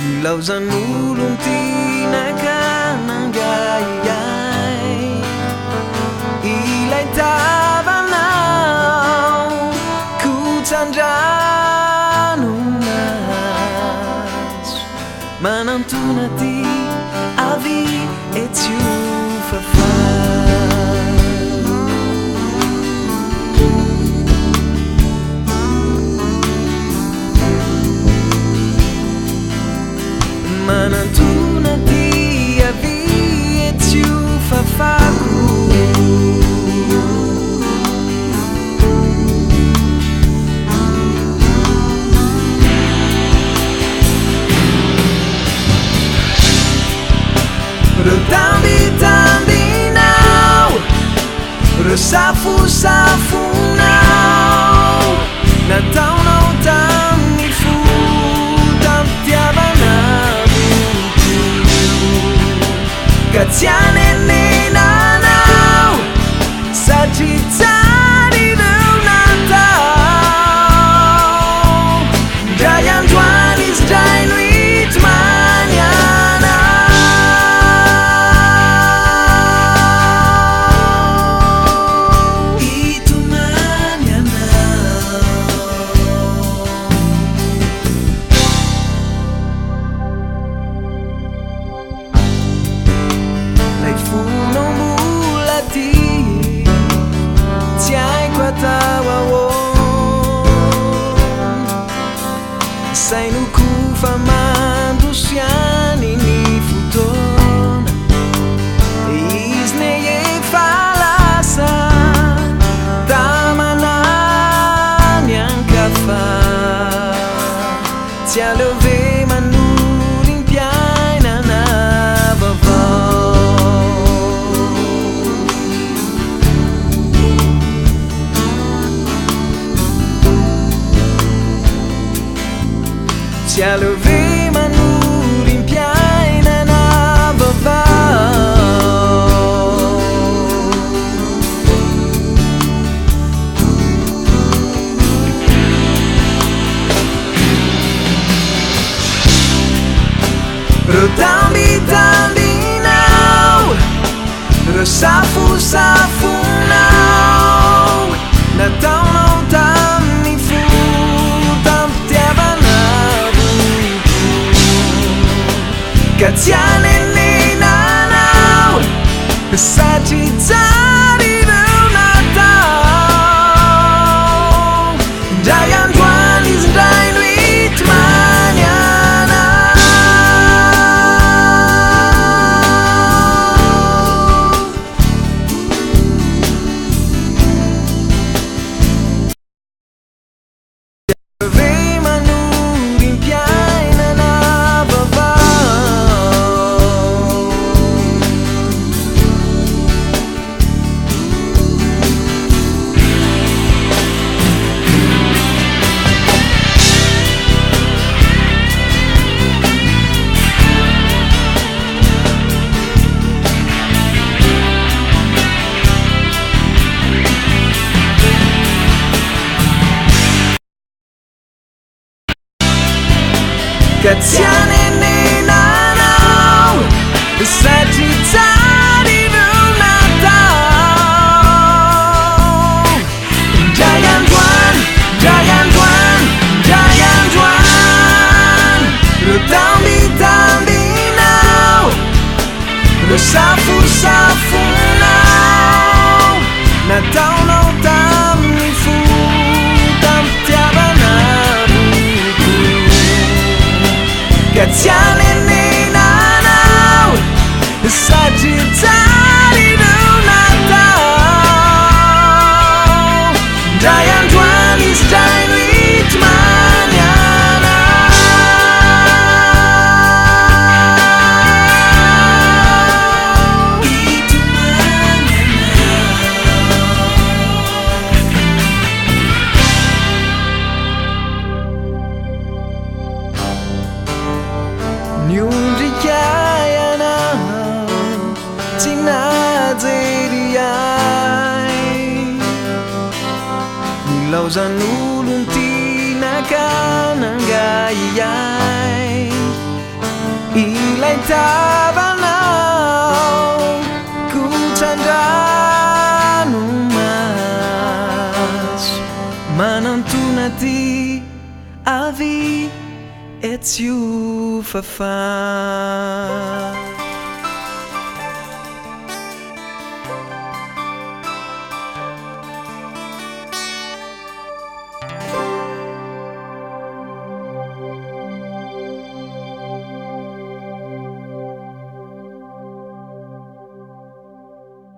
Ilauzan'olon tinaka nangayiay ilay tavanao kutsandranonazy manantona ty avy etsio fafay manantona ty avy etsio fafako Retambi-tambinao, resafosafonao, nataonao tamin'ny fotam-pitiavanao ka tsy hanenenanao satria tsara ireo natao ndray androany izy ndray no hitomany saino kufa mandrosiany ny fotoana izy ne efa lasa tamanany ankafa tsy aleo ve manorim-piainana vaovao tsy aleo ve manorim-piainana vaovao Retambi-tambinao, resafosafonao, nataonao tamin'ny fotam-pitiavanao ka tsy hanenenanao satria tsara ireo natao ndray androany izy ndray no hitomany ka tsy hanenenanao satria tsara ireo natao ndray androany ndray androany ndray androany retambi-tambinao, resafosafonao, nataonao tamin'ny fotam-pitiavanao ka tsy hanenenanao satria tsara ireo natao ndray androany izy ndray no hitomany niondrikay anao tsy najery ay nilaozan'olon tinaka nangayiay ilay tavanao ku tandrano maso manantona ty avy etsy io fafà.